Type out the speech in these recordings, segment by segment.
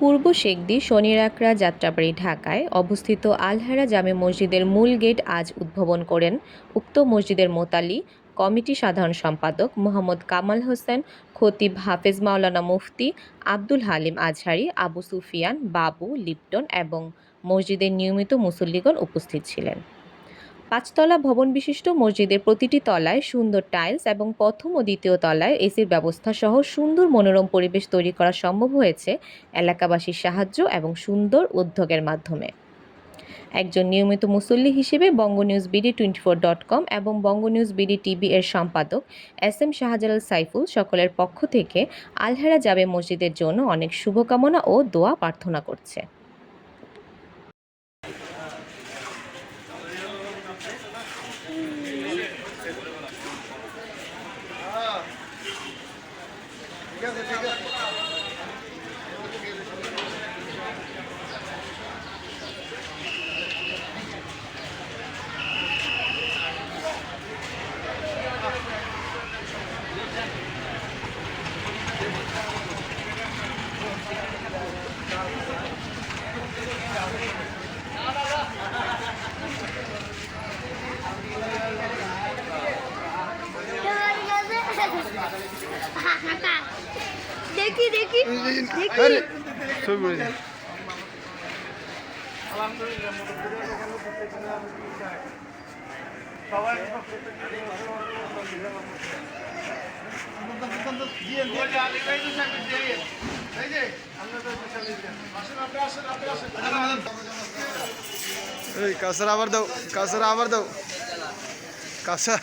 পূর্ব শেখদি শনির-আকরা যাত্রাবাড়ী ঢাকায় অবস্থিত আল-হারা জামে মসজিদের মূল গেট আজ উদ্বোধন করেন উক্ত মসজিদের মোতালি কমিটি সাধারণ সম্পাদক মোহাম্মদ কামাল হোসেন, খতিব হাফেজ মাওলানা মুফতি আব্দুল হালিম আজহারী, আবু সুফিয়ান, বাবু, লিপটন এবং মসজিদের নিয়মিত মুসল্লিগণ উপস্থিত ছিলেন। পাঁচতলা ভবন বিশিষ্ট মসজিদের প্রতিটি তলায় সুন্দর টাইলস এবং প্রথম ও দ্বিতীয় তলায় এসির ব্যবস্থা সহ সুন্দর মনোরম পরিবেশ তৈরি করা সম্ভব হয়েছে এলাকাবাসীর সাহায্য এবং সুন্দর উদ্যোগের মাধ্যমে। একজন নিয়মিত মুসল্লি হিসেবে বঙ্গনিউজ BD24.com এবং বঙ্গনিউজ BD টিভি এর সম্পাদক SM শাহজালাল সাইফুল সকলের পক্ষ থেকে আল-হারা জামে মসজিদের জন্য অনেক শুভকামনা ও দোয়া প্রার্থনা করছে। দেখি দেখি কাসার আবার দাও, কাসার আবার দাও, কাসা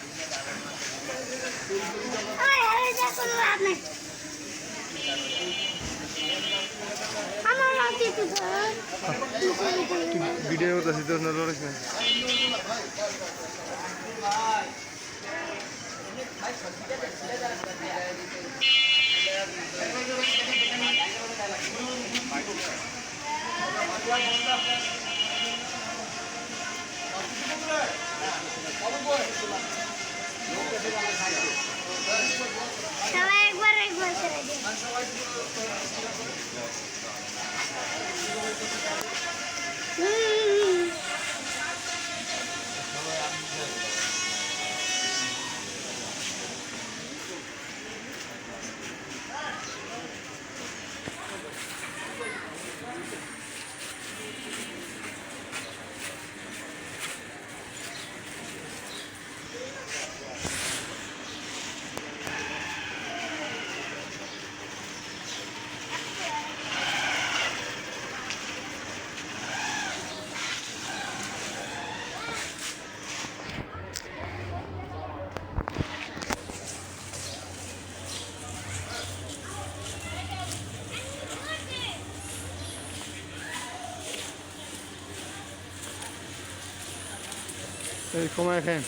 ভিডিও করতেছি তো লড়াইস না। সবাই একবার একবার করে দিন। এই কমায় খান।